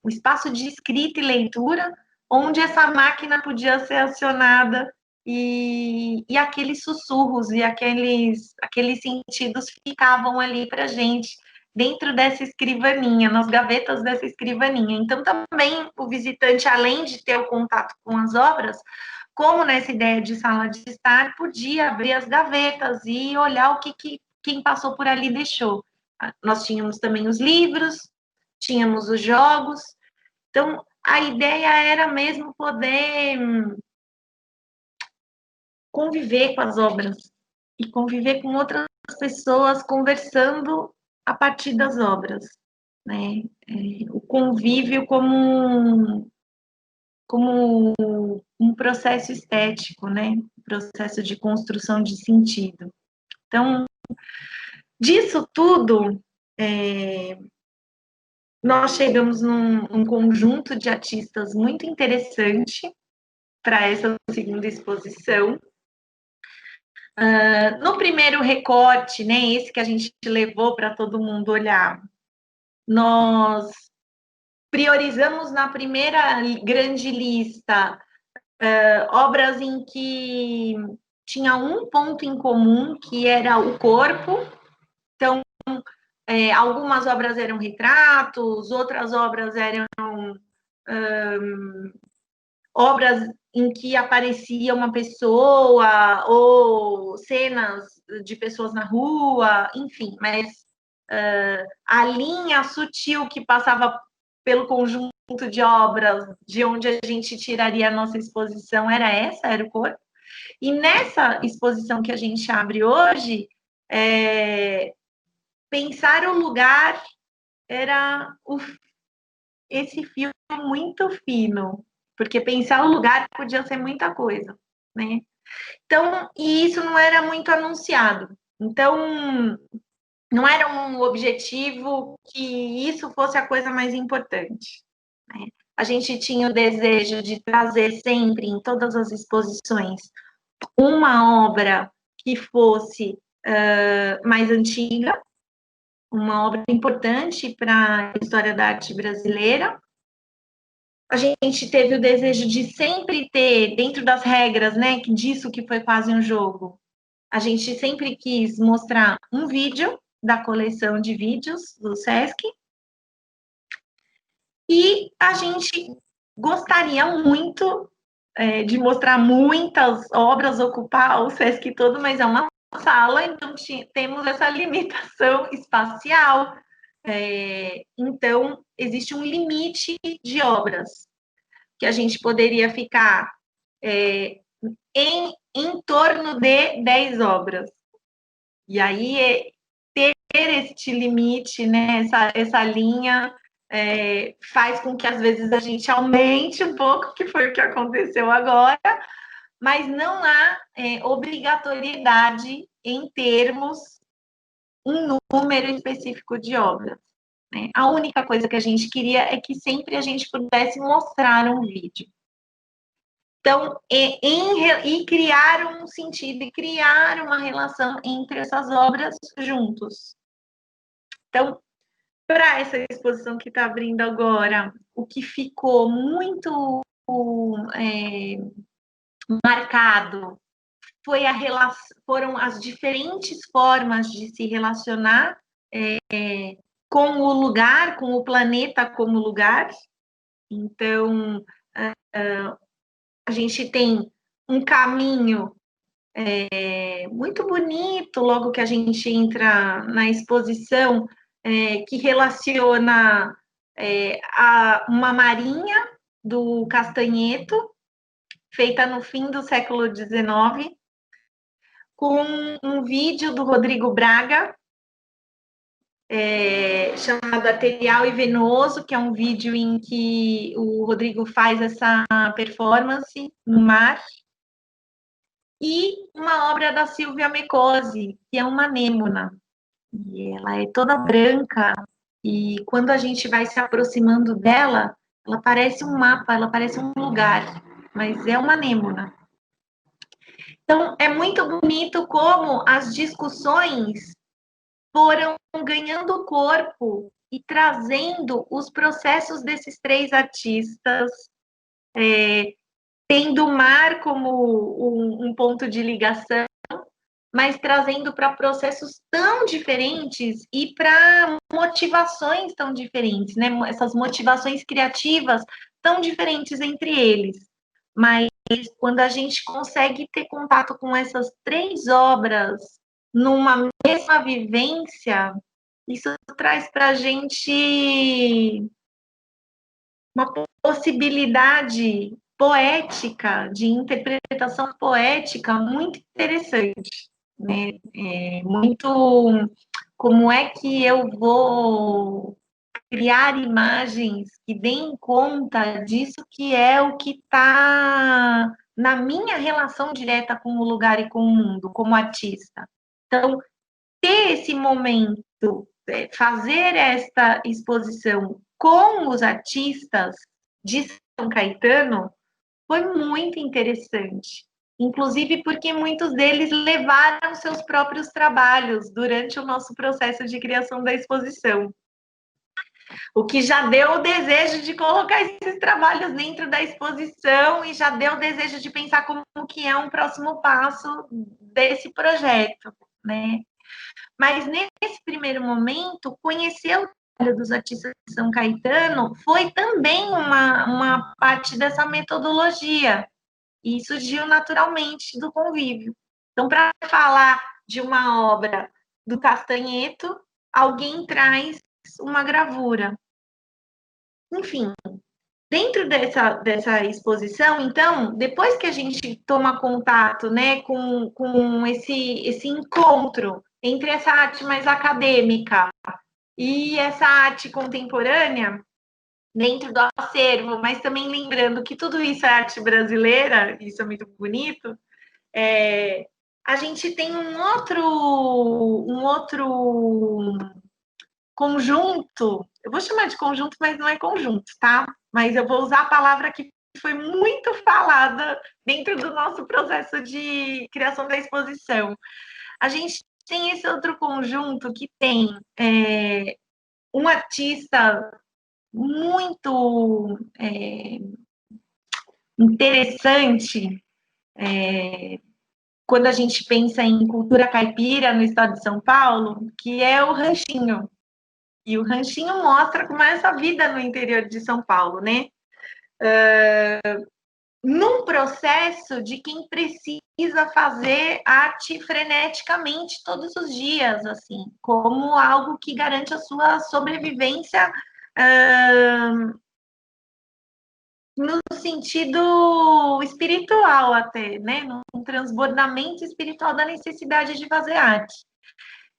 espaço de escrita e leitura, onde essa máquina podia ser acionada e aqueles sussurros e aqueles sentidos ficavam ali para a gente, dentro dessa escrivaninha, nas gavetas dessa escrivaninha. Então, também o visitante, além de ter o contato com as obras, como nessa ideia de sala de estar, podia abrir as gavetas e olhar o que quem passou por ali deixou. Nós tínhamos também os livros, tínhamos os jogos. Então, a ideia era mesmo poder conviver com as obras e conviver com outras pessoas conversando a partir das obras, né? O convívio como um processo estético, né? Um processo de construção de sentido. Então, disso tudo, nós chegamos num conjunto de artistas muito interessante para essa segunda exposição. No primeiro recorte, né, esse que a gente levou para todo mundo olhar, nós priorizamos na primeira grande lista obras em que tinha um ponto em comum, que era o corpo. Então, algumas obras eram retratos, outras obras eram obras em que aparecia uma pessoa, ou cenas de pessoas na rua, enfim, mas a linha sutil que passava pelo conjunto de obras, de onde a gente tiraria a nossa exposição, era o corpo. E nessa exposição que a gente abre hoje, pensar o lugar era esse fio muito fino, porque pensar o lugar podia ser muita coisa, né? Então, e isso não era muito anunciado. Então, não era um objetivo que isso fosse a coisa mais importante, né? A gente tinha o desejo de trazer sempre, em todas as exposições, uma obra que fosse mais antiga, uma obra importante para a história da arte brasileira. A gente teve o desejo de sempre ter, dentro das regras, né, disso que foi quase um jogo, a gente sempre quis mostrar um vídeo da coleção de vídeos do SESC, e a gente gostaria muito de mostrar muitas obras, ocupar o Sesc todo, mas é uma sala, então temos essa limitação espacial. Então, existe um limite de obras que a gente poderia ficar em torno de 10 obras. E aí, ter este limite, né, essa linha, faz com que, às vezes, a gente aumente um pouco, que foi o que aconteceu agora, mas não há obrigatoriedade em termos um número específico de obras. Né? A única coisa que a gente queria é que sempre a gente pudesse mostrar um vídeo. Então, e criar um sentido, e criar uma relação entre essas obras juntos. Então, para essa exposição que está abrindo agora, o que ficou muito marcado foram as diferentes formas de se relacionar com o lugar, com o planeta como lugar. Então, a gente tem um caminho muito bonito, logo que a gente entra na exposição, que relaciona uma marinha do Castanheto, feita no fim do século XIX, com um vídeo do Rodrigo Braga, chamado Arterial e Venoso, que é um vídeo em que o Rodrigo faz essa performance no mar, e uma obra da Silvia Mecosi, que é uma anêmona, e ela é toda branca, e quando a gente vai se aproximando dela, ela parece um mapa, ela parece um lugar, mas é uma anêmona. Então, é muito bonito como as discussões foram ganhando corpo e trazendo os processos desses três artistas, tendo o mar como um ponto de ligação, mas trazendo para processos tão diferentes e para motivações tão diferentes, né? Essas motivações criativas tão diferentes entre eles. Mas quando a gente consegue ter contato com essas três obras numa mesma vivência, isso traz para a gente uma possibilidade poética, de interpretação poética muito interessante, né? Muito como é que eu vou criar imagens que deem conta disso que é o que está na minha relação direta com o lugar e com o mundo, como artista. Então, ter esse momento, fazer esta exposição com os artistas de São Caetano foi muito interessante. Inclusive porque muitos deles levaram seus próprios trabalhos durante o nosso processo de criação da exposição. O que já deu o desejo de colocar esses trabalhos dentro da exposição e já deu o desejo de pensar como que é um próximo passo desse projeto, né? Mas nesse primeiro momento, conhecer o trabalho dos artistas de São Caetano foi também uma parte dessa metodologia, e surgiu naturalmente do convívio. Então, para falar de uma obra do Castanheto, alguém traz uma gravura. Enfim, dentro dessa exposição, então, depois que a gente toma contato, né, com esse encontro entre essa arte mais acadêmica e essa arte contemporânea, dentro do acervo, mas também lembrando que tudo isso é arte brasileira, isso é muito bonito, a gente tem um outro conjunto, eu vou chamar de conjunto, mas não é conjunto, tá? Mas eu vou usar a palavra que foi muito falada dentro do nosso processo de criação da exposição. A gente tem esse outro conjunto que tem um artista muito interessante quando a gente pensa em cultura caipira no estado de São Paulo, que é o Ranchinho. E o Ranchinho mostra como é essa vida no interior de São Paulo, né? num processo de quem precisa fazer arte freneticamente todos os dias, assim, como algo que garante a sua sobrevivência no sentido espiritual até, né? Um transbordamento espiritual da necessidade de fazer arte.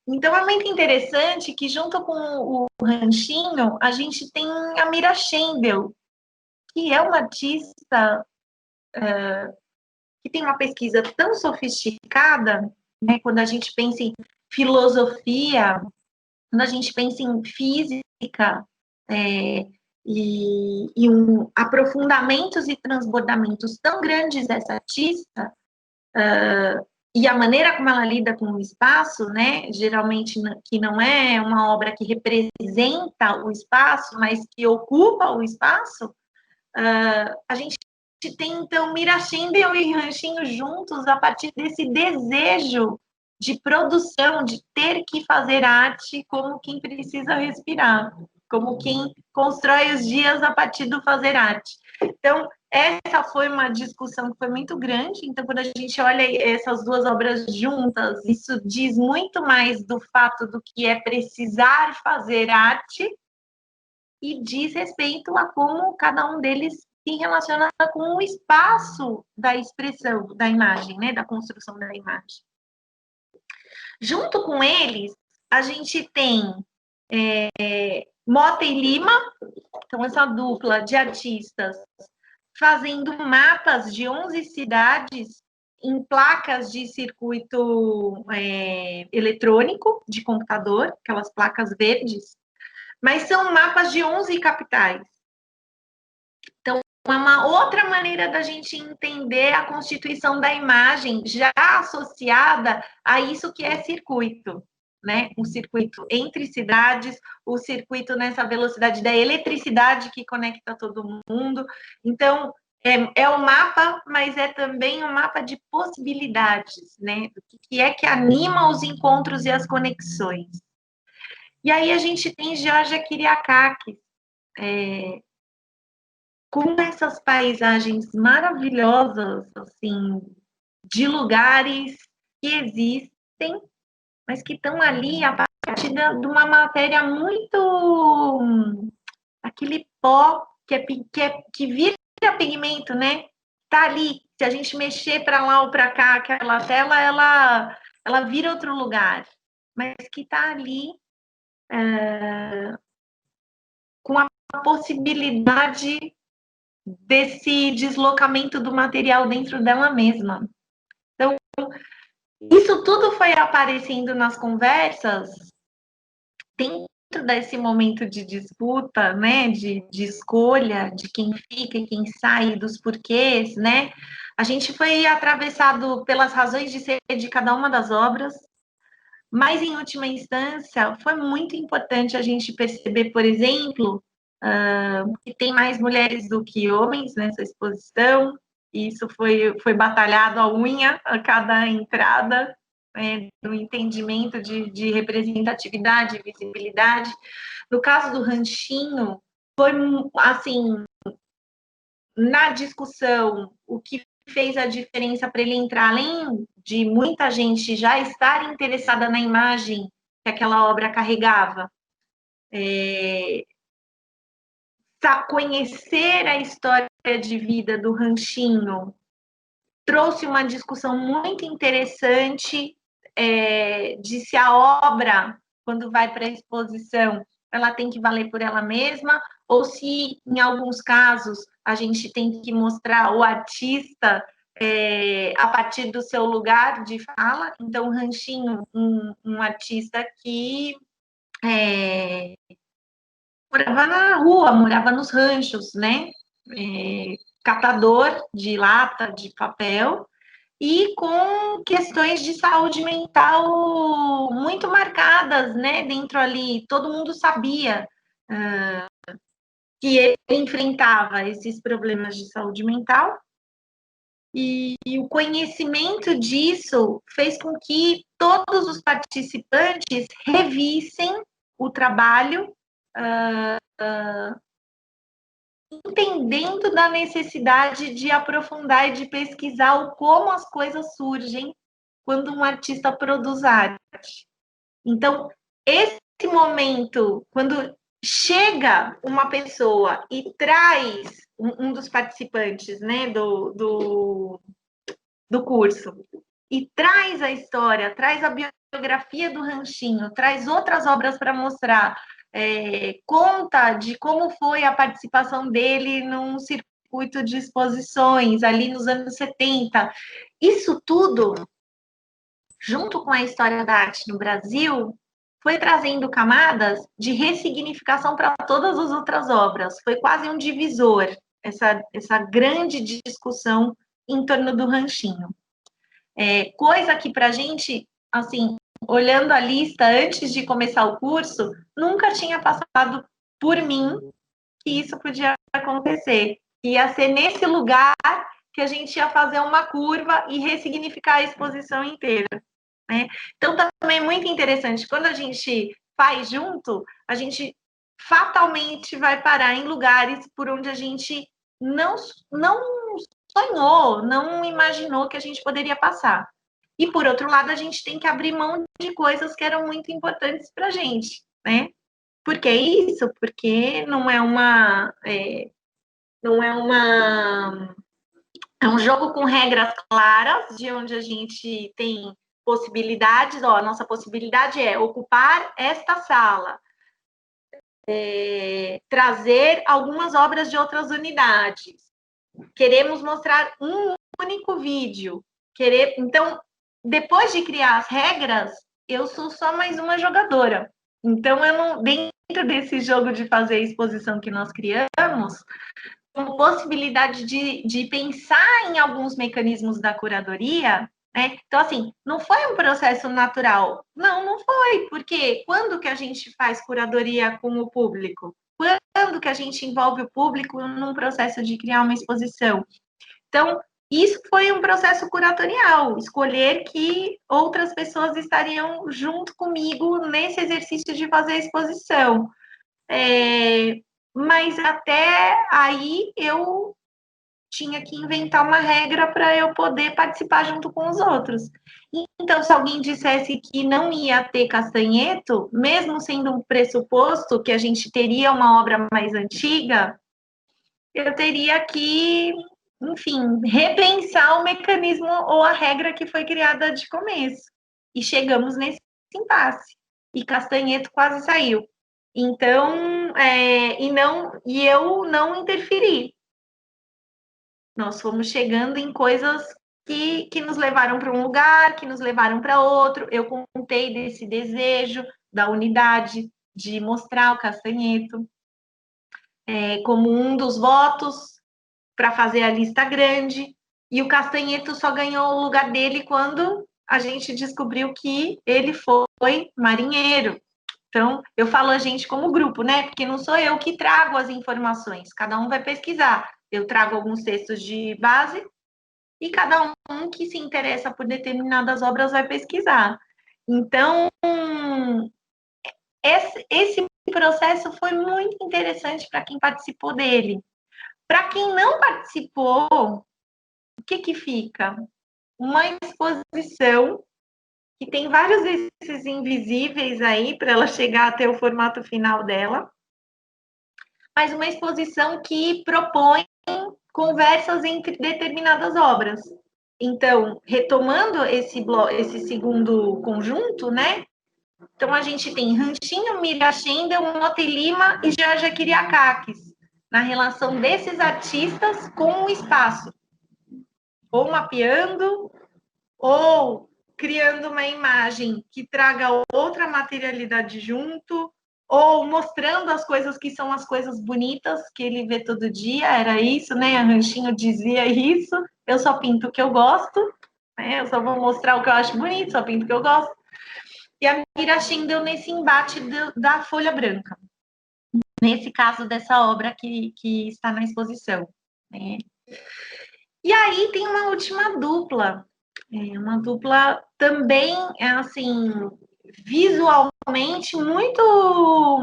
Então, é muito interessante que, junto com o Ranchinho, a gente tem a Mira Schendel, que é uma artista que tem uma pesquisa tão sofisticada, né? Quando a gente pensa em filosofia, quando a gente pensa em física, e aprofundamentos e transbordamentos tão grandes dessa artista, e a maneira como ela lida com o espaço, né, geralmente que não é uma obra que representa o espaço, mas que ocupa o espaço, a gente tem, então, Mira Schendel e Ranchinho juntos a partir desse desejo de produção, de ter que fazer arte como quem precisa respirar, como quem constrói os dias a partir do fazer arte. Então, essa foi uma discussão que foi muito grande. Então, quando a gente olha essas duas obras juntas, isso diz muito mais do fato do que é precisar fazer arte e diz respeito a como cada um deles se relaciona com o espaço da expressão da imagem, né, da construção da imagem. Junto com eles, a gente tem Mota e Lima, então essa dupla de artistas fazendo mapas de 11 cidades em placas de circuito eletrônico de computador, aquelas placas verdes, mas são mapas de 11 capitais. Então, é uma outra maneira da gente entender a constituição da imagem, já associada a isso que é circuito, né? Um circuito entre cidades, o circuito nessa velocidade da eletricidade que conecta todo mundo. Então, é um mapa, mas é também um mapa de possibilidades, né? Do que é que anima os encontros e as conexões. E aí a gente tem Georgia Kyriakakis, com essas paisagens maravilhosas, assim, de lugares que existem, mas que estão ali a partir de uma matéria muito... aquele pó que vira pigmento, né? Tá ali, se a gente mexer para lá ou para cá, aquela tela, ela vira outro lugar, mas que tá ali com a possibilidade desse deslocamento do material dentro dela mesma. Então, isso tudo foi aparecendo nas conversas dentro desse momento de disputa, né, de escolha, de quem fica e quem sai, dos porquês, né? A gente foi atravessado pelas razões de ser de cada uma das obras, mas, em última instância, foi muito importante a gente perceber, por exemplo, que tem mais mulheres do que homens nessa exposição. Isso foi batalhado à unha a cada entrada, no entendimento de representatividade, visibilidade. No caso do Ranchinho, foi assim, na discussão, o que fez a diferença para ele entrar, além de muita gente já estar interessada na imagem que aquela obra carregava, conhecer a história de vida do Ranchinho trouxe uma discussão muito interessante de se a obra, quando vai para a exposição, ela tem que valer por ela mesma, ou se, em alguns casos, a gente tem que mostrar o artista a partir do seu lugar de fala. Então, o Ranchinho, um artista que morava na rua, morava nos ranchos, né? Catador de lata, de papel, e com questões de saúde mental muito marcadas, né? Dentro ali, todo mundo sabia que ele enfrentava esses problemas de saúde mental, e o conhecimento disso fez com que todos os participantes revissem o trabalho entendendo da necessidade de aprofundar e de pesquisar o como as coisas surgem quando um artista produz arte. Então, esse momento, quando chega uma pessoa e traz um dos participantes, né, do curso, e traz a história, traz a biografia do Ranchinho, traz outras obras para mostrar, conta de como foi a participação dele num circuito de exposições ali nos anos 70. Isso tudo, junto com a história da arte no Brasil, foi trazendo camadas de ressignificação para todas as outras obras. Foi quase um divisor, essa grande discussão em torno do Ranchinho. Coisa que para a gente, assim, olhando a lista antes de começar o curso, nunca tinha passado por mim que isso podia acontecer. Ia ser nesse lugar que a gente ia fazer uma curva e ressignificar a exposição inteira. Né? Então, também é muito interessante, quando a gente faz junto, a gente fatalmente vai parar em lugares por onde a gente não sonhou, não imaginou que a gente poderia passar. E, por outro lado, a gente tem que abrir mão de coisas que eram muito importantes para a gente, né? Por que isso? Porque não é é um jogo com regras claras, de onde a gente tem possibilidades. Ó, a nossa possibilidade é ocupar esta sala, trazer algumas obras de outras unidades. Queremos mostrar um único vídeo. Então, depois de criar as regras, eu sou só mais uma jogadora. Então, eu não, dentro desse jogo de fazer a exposição que nós criamos, com possibilidade de pensar em alguns mecanismos da curadoria, né? Então, assim, não foi um processo natural. Não foi, porque quando que a gente faz curadoria com o público? Quando que a gente envolve o público num processo de criar uma exposição? Então, isso foi um processo curatorial, escolher que outras pessoas estariam junto comigo nesse exercício de fazer a exposição. Mas até aí eu tinha que inventar uma regra para eu poder participar junto com os outros. Então, se alguém dissesse que não ia ter castanheto, mesmo sendo um pressuposto que a gente teria uma obra mais antiga, eu teria que, enfim, repensar o mecanismo ou a regra que foi criada de começo. E chegamos nesse impasse. E Castanheto quase saiu. Então, e eu não interferi. Nós fomos chegando em coisas que nos levaram para um lugar, que nos levaram para outro. Eu contei desse desejo da unidade, de mostrar o Castanheto como um dos votos para fazer a lista grande. E o Castanheto só ganhou o lugar dele quando a gente descobriu que ele foi marinheiro. Então, eu falo a gente como grupo, né? Porque não sou eu que trago as informações, cada um vai pesquisar. Eu trago alguns textos de base e cada um que se interessa por determinadas obras vai pesquisar. Então, esse processo foi muito interessante para quem participou dele. Para quem não participou, o que fica? Uma exposição que tem vários desses invisíveis aí para ela chegar até o formato final dela, mas uma exposição que propõe conversas entre determinadas obras. Então, retomando esse segundo conjunto, né? Então, a gente tem Ranchinho, Miriam Schendel, Mota Lima e Georgia Kyriakakis, na relação desses artistas com o espaço, ou mapeando, ou criando uma imagem que traga outra materialidade junto, ou mostrando as coisas que são as coisas bonitas que ele vê todo dia, era isso, né? A Ranchinho dizia isso, eu só pinto o que eu gosto, né? Eu só vou mostrar o que eu acho bonito, só pinto o que eu gosto. E a Miriam Schendel nesse embate da folha branca, nesse caso dessa obra que está na exposição, né? E aí tem uma última dupla, uma dupla também, assim, visualmente muito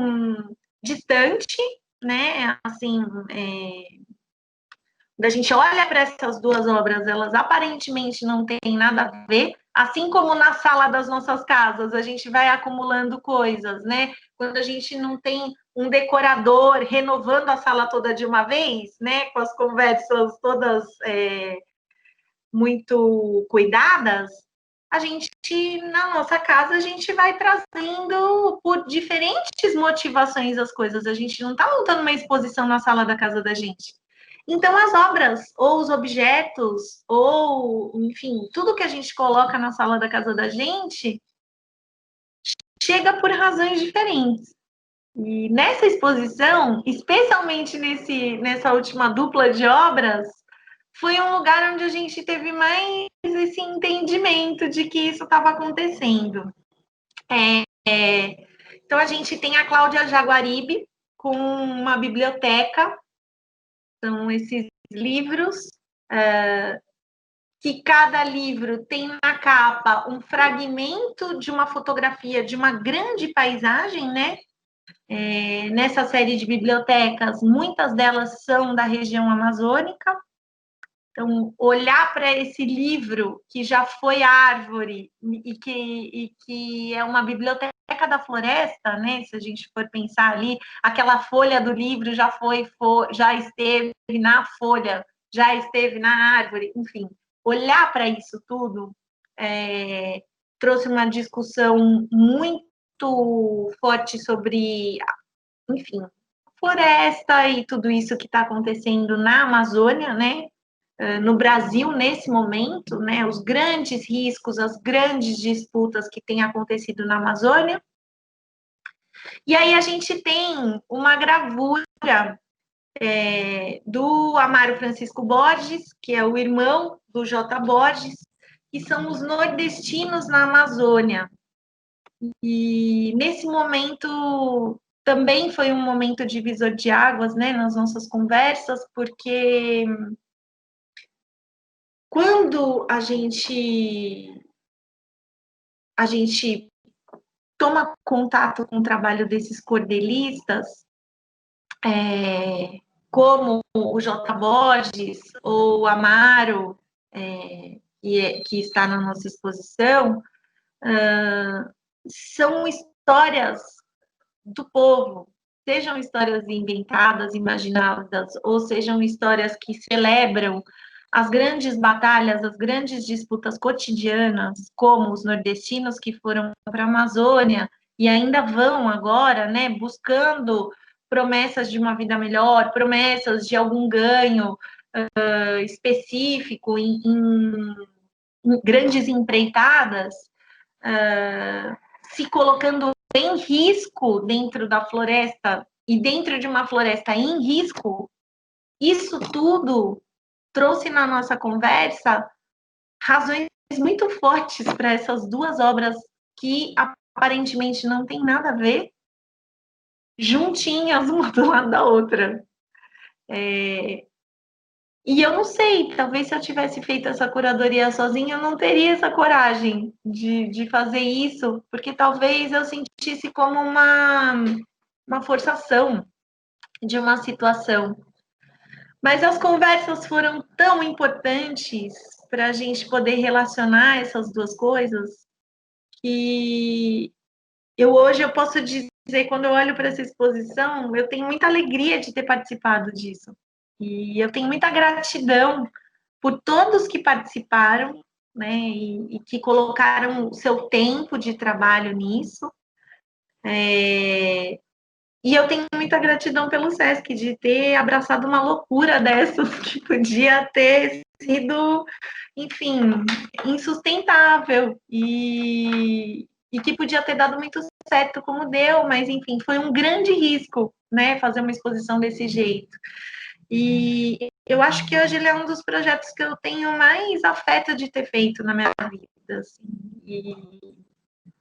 distante, né? Assim, quando a gente olha para essas duas obras, elas aparentemente não têm nada a ver, assim como na sala das nossas casas, a gente vai acumulando coisas, né? Quando a gente não tem um decorador renovando a sala toda de uma vez, né? Com as conversas todas muito cuidadas, a gente, na nossa casa, a gente vai trazendo por diferentes motivações as coisas. A gente não está montando uma exposição na sala da casa da gente. Então, as obras, ou os objetos, ou, enfim, tudo que a gente coloca na sala da casa da gente, chega por razões diferentes. E nessa exposição, especialmente nessa última dupla de obras, foi um lugar onde a gente teve mais esse entendimento de que isso estava acontecendo. Então, a gente tem a Cláudia Jaguaribe com uma biblioteca, são esses livros, que cada livro tem na capa um fragmento de uma fotografia de uma grande paisagem, né? Nessa série de bibliotecas, muitas delas são da região amazônica. Então, olhar para esse livro que já foi árvore e que é uma biblioteca da floresta, né? Se a gente for pensar ali, aquela folha do livro já esteve na folha, já esteve na árvore, enfim, olhar para isso tudo trouxe uma discussão muito forte sobre, enfim, floresta e tudo isso que está acontecendo na Amazônia, né? No Brasil, nesse momento, né, os grandes riscos, as grandes disputas que têm acontecido na Amazônia. E aí a gente tem uma gravura do Amaro Francisco Borges, que é o irmão do J. Borges, que são os nordestinos na Amazônia. E nesse momento também foi um momento divisor de águas, né, nas nossas conversas, porque quando a gente toma contato com o trabalho desses cordelistas, como o J. Borges ou o Amaro, que está na nossa exposição, são histórias do povo, sejam histórias inventadas, imaginadas, ou sejam histórias que celebram as grandes batalhas, as grandes disputas cotidianas, como os nordestinos que foram para a Amazônia e ainda vão agora, né, buscando promessas de uma vida melhor, promessas de algum ganho específico em grandes empreitadas, se colocando em risco dentro da floresta e dentro de uma floresta em risco, isso tudo trouxe na nossa conversa razões muito fortes para essas duas obras que aparentemente não tem nada a ver, juntinhas uma do lado da outra. E eu não sei, talvez se eu tivesse feito essa curadoria sozinha, eu não teria essa coragem de fazer isso, porque talvez eu sentisse como uma forçação de uma situação. Mas as conversas foram tão importantes para a gente poder relacionar essas duas coisas que hoje eu posso dizer, quando eu olho para essa exposição, eu tenho muita alegria de ter participado disso. E eu tenho muita gratidão por todos que participaram, né, e que colocaram o seu tempo de trabalho nisso. E eu tenho muita gratidão pelo SESC de ter abraçado uma loucura dessas que podia ter sido, enfim, insustentável e que podia ter dado muito certo como deu, mas enfim, foi um grande risco, né, fazer uma exposição desse jeito. E eu acho que hoje ele é um dos projetos que eu tenho mais afeto de ter feito na minha vida, assim. E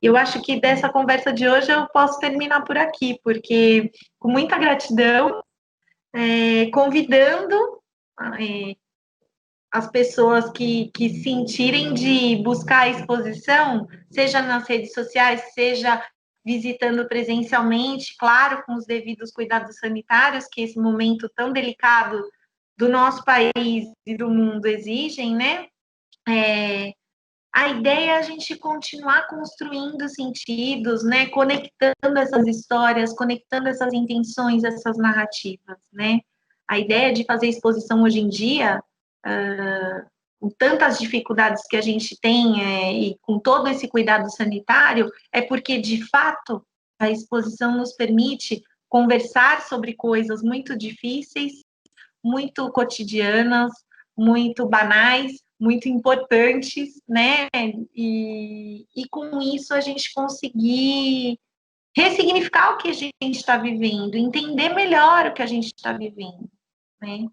eu acho que dessa conversa de hoje eu posso terminar por aqui, porque com muita gratidão, convidando as pessoas que sentirem de buscar a exposição, seja nas redes sociais, seja visitando presencialmente, claro, com os devidos cuidados sanitários que esse momento tão delicado do nosso país e do mundo exigem, né? A ideia é a gente continuar construindo sentidos, né? Conectando essas histórias, conectando essas intenções, essas narrativas, né? A ideia de fazer exposição hoje em dia, com tantas dificuldades que a gente tem e com todo esse cuidado sanitário, é porque, de fato, a exposição nos permite conversar sobre coisas muito difíceis, muito cotidianas, muito banais, muito importantes, né? E com isso a gente conseguir ressignificar o que a gente está vivendo, entender melhor o que a gente está vivendo, né?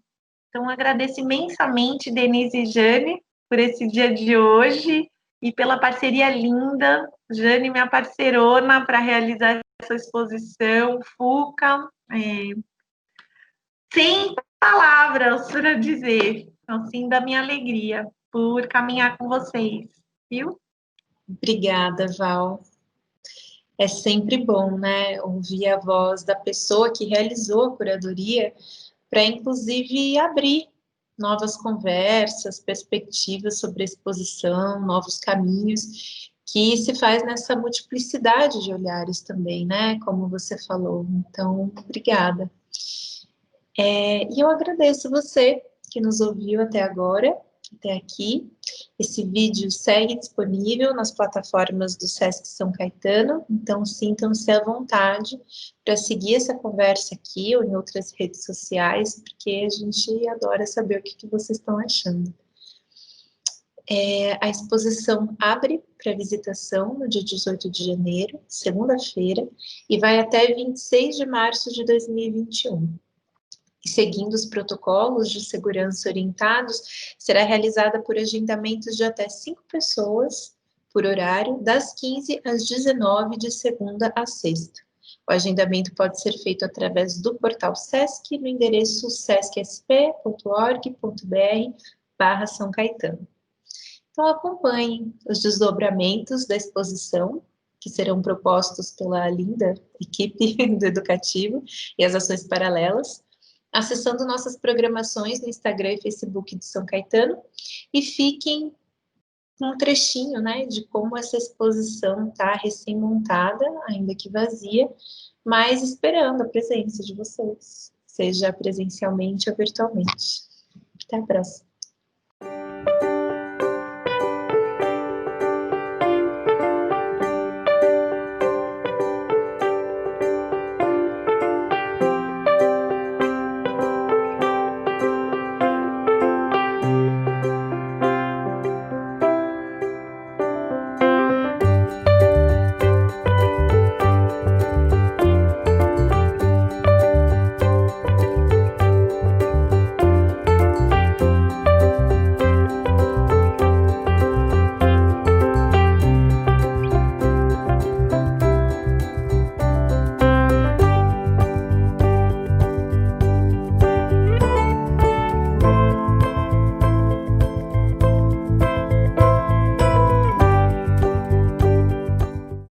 Então, agradeço imensamente, Denise e Jane, por esse dia de hoje e pela parceria linda. Jane, minha parceirona, para realizar essa exposição, Fuca. Sem palavras para dizer, assim, da minha alegria por caminhar com vocês, viu? Obrigada, Val. É sempre bom, né, ouvir a voz da pessoa que realizou a curadoria para, inclusive, abrir novas conversas, perspectivas sobre a exposição, novos caminhos, que se faz nessa multiplicidade de olhares também, né, como você falou. Então, obrigada. E eu agradeço você que nos ouviu até agora, até aqui. Esse vídeo segue disponível nas plataformas do Sesc São Caetano, então sintam-se à vontade para seguir essa conversa aqui ou em outras redes sociais, porque a gente adora saber o que vocês estão achando. A exposição abre para visitação no dia 18 de janeiro, segunda-feira, e vai até 26 de março de 2021. E seguindo os protocolos de segurança orientados, será realizada por agendamentos de até 5 pessoas por horário, das 15 às 19, de segunda a sexta. O agendamento pode ser feito através do portal Sesc, no endereço sescsp.org.br/São Caetano. Então, acompanhem os desdobramentos da exposição, que serão propostos pela linda equipe do Educativo e as ações paralelas, acessando nossas programações no Instagram e Facebook de São Caetano, e fiquem com um trechinho, né, de como essa exposição está recém-montada, ainda que vazia, mas esperando a presença de vocês, seja presencialmente ou virtualmente. Até a próxima.